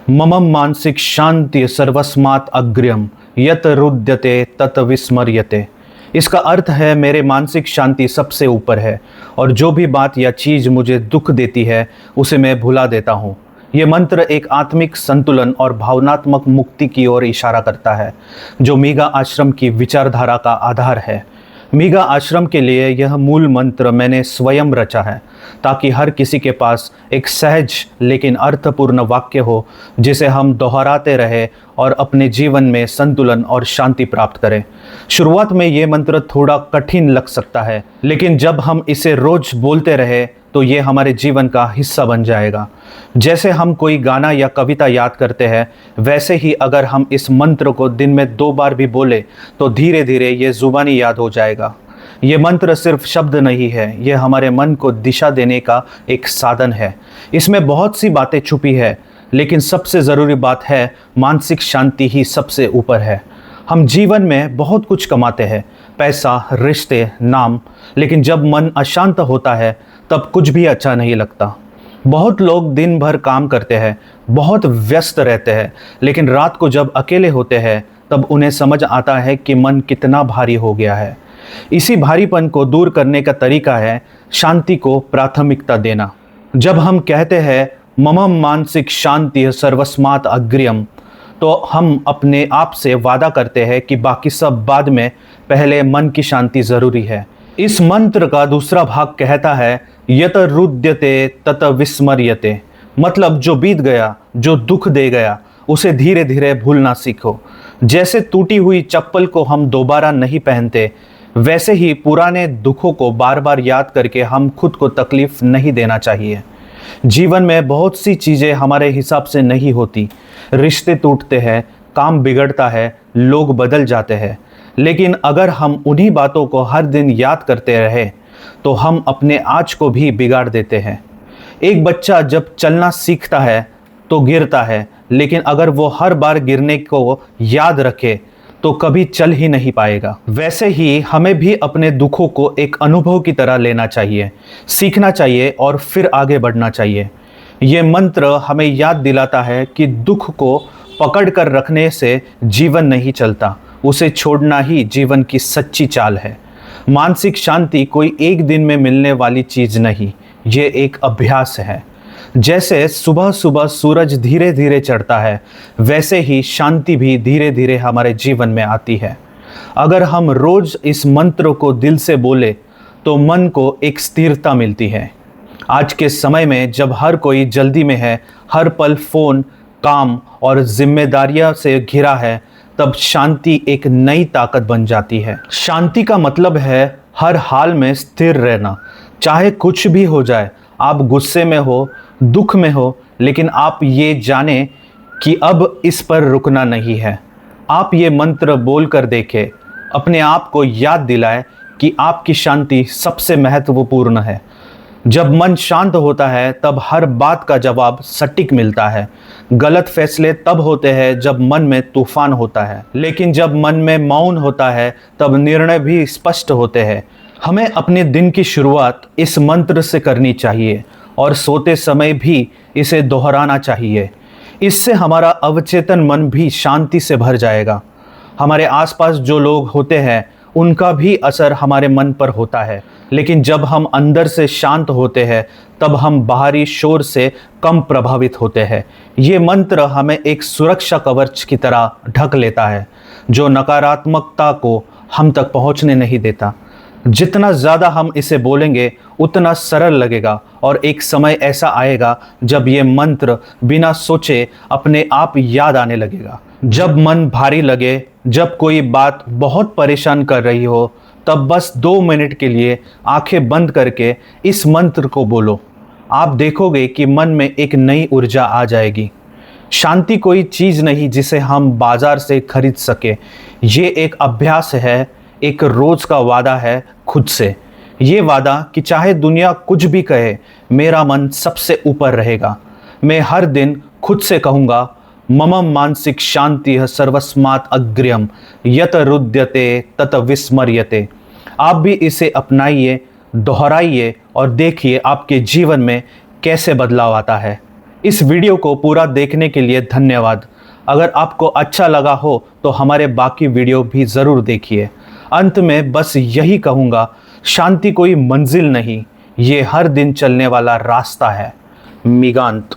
मम मानसिक शांति सर्वस्मात् अग्र्यम यत रुद्यते तत विस्मर्यते। इसका अर्थ है मेरे मानसिक शांति सबसे ऊपर है और जो भी बात या चीज़ मुझे दुख देती है उसे मैं भुला देता हूँ। ये मंत्र एक आत्मिक संतुलन और भावनात्मक मुक्ति की ओर इशारा करता है, जो मीगा आश्रम की विचारधारा का आधार है। मीगा आश्रम के लिए यह मूल मंत्र मैंने स्वयं रचा है, ताकि हर किसी के पास एक सहज लेकिन अर्थपूर्ण वाक्य हो जिसे हम दोहराते रहे और अपने जीवन में संतुलन और शांति प्राप्त करें। शुरुआत में ये मंत्र थोड़ा कठिन लग सकता है, लेकिन जब हम इसे रोज बोलते रहे तो ये हमारे जीवन का हिस्सा बन जाएगा। जैसे हम कोई गाना या कविता याद करते हैं, वैसे ही अगर हम इस मंत्र को दिन में 2 बार भी बोले तो धीरे धीरे ये जुबानी याद हो जाएगा। ये मंत्र सिर्फ शब्द नहीं है, ये हमारे मन को दिशा देने का एक साधन है। इसमें बहुत सी बातें छुपी है, लेकिन सबसे ज़रूरी बात है मानसिक शांति ही सबसे ऊपर है। हम जीवन में बहुत कुछ कमाते हैं, पैसा, रिश्ते, नाम, लेकिन जब मन अशांत होता है तब कुछ भी अच्छा नहीं लगता। बहुत लोग दिन भर काम करते हैं, बहुत व्यस्त रहते हैं, लेकिन रात को जब अकेले होते हैं तब उन्हें समझ आता है कि मन कितना भारी हो गया है। इसी भारीपन को दूर करने का तरीका है शांति को प्राथमिकता देना। जब हम कहते हैं मम मानसिक शांति सर्वस्मात् अग्र्यम, तो हम अपने आप से वादा करते हैं कि बाकी सब बाद में, पहले मन की शांति ज़रूरी है। इस मंत्र का दूसरा भाग कहता है यत रुद्यते तत विस्मर्यते, मतलब जो बीत गया, जो दुख दे गया, उसे धीरे धीरे भूलना सीखो। जैसे टूटी हुई चप्पल को हम दोबारा नहीं पहनते, वैसे ही पुराने दुखों को बार बार याद करके हम खुद को तकलीफ नहीं देना चाहिए। जीवन में बहुत सी चीज़ें हमारे हिसाब से नहीं होती। रिश्ते टूटते हैं, काम बिगड़ता है, लोग बदल जाते हैं, लेकिन अगर हम उन्हीं बातों को हर दिन याद करते रहे तो हम अपने आज को भी बिगाड़ देते हैं। एक बच्चा जब चलना सीखता है तो गिरता है, लेकिन अगर वो हर बार गिरने को याद रखे तो कभी चल ही नहीं पाएगा। वैसे ही हमें भी अपने दुखों को एक अनुभव की तरह लेना चाहिए, सीखना चाहिए और फिर आगे बढ़ना चाहिए। ये मंत्र हमें याद दिलाता है कि दुख को पकड़ कर रखने से जीवन नहीं चलता, उसे छोड़ना ही जीवन की सच्ची चाल है। मानसिक शांति कोई एक दिन में मिलने वाली चीज़ नहीं, ये एक अभ्यास है। जैसे सुबह सुबह सूरज धीरे धीरे चढ़ता है, वैसे ही शांति भी धीरे धीरे हमारे जीवन में आती है। अगर हम रोज इस मंत्र को दिल से बोले तो मन को एक स्थिरता मिलती है। आज के समय में जब हर कोई जल्दी में है, हर पल फ़ोन, काम और जिम्मेदारियां से घिरा है, तब शांति एक नई ताकत बन जाती है। शांति का मतलब है हर हाल में स्थिर रहना, चाहे कुछ भी हो जाए। आप गुस्से में हो, दुख में हो, लेकिन आप ये जाने कि अब इस पर रुकना नहीं है। आप ये मंत्र बोल कर देखें, अपने आप को याद दिलाएं कि आपकी शांति सबसे महत्वपूर्ण है। जब मन शांत होता है तब हर बात का जवाब सटीक मिलता है। गलत फैसले तब होते हैं जब मन में तूफान होता है, लेकिन जब मन में मौन होता है तब निर्णय भी स्पष्ट होते हैं। हमें अपने दिन की शुरुआत इस मंत्र से करनी चाहिए और सोते समय भी इसे दोहराना चाहिए। इससे हमारा अवचेतन मन भी शांति से भर जाएगा। हमारे आसपास जो लोग होते हैं उनका भी असर हमारे मन पर होता है, लेकिन जब हम अंदर से शांत होते हैं तब हम बाहरी शोर से कम प्रभावित होते हैं। ये मंत्र हमें एक सुरक्षा कवच की तरह ढक लेता है, जो नकारात्मकता को हम तक पहुंचने नहीं देता। जितना ज़्यादा हम इसे बोलेंगे उतना सरल लगेगा और एक समय ऐसा आएगा जब ये मंत्र बिना सोचे अपने आप याद आने लगेगा। जब मन भारी लगे, जब कोई बात बहुत परेशान कर रही हो, तब बस 2 मिनट के लिए आंखें बंद करके इस मंत्र को बोलो। आप देखोगे कि मन में एक नई ऊर्जा आ जाएगी। शांति कोई चीज़ नहीं जिसे हम बाजार से खरीद सके। ये एक अभ्यास है, एक रोज़ का वादा है खुद से। ये वादा कि चाहे दुनिया कुछ भी कहे, मेरा मन सबसे ऊपर रहेगा। मैं हर दिन खुद से कहूँगा मम मानसिक शांति सर्वस्मात् अग्र्यम यत रुद्यते तत विस्मर्यते। आप भी इसे अपनाइए, दोहराइए और देखिए आपके जीवन में कैसे बदलाव आता है। इस वीडियो को पूरा देखने के लिए धन्यवाद। अगर आपको अच्छा लगा हो तो हमारे बाकी वीडियो भी ज़रूर देखिए। अंत में बस यही कहूँगा, शांति कोई मंजिल नहीं, ये हर दिन चलने वाला रास्ता है। मिगांत।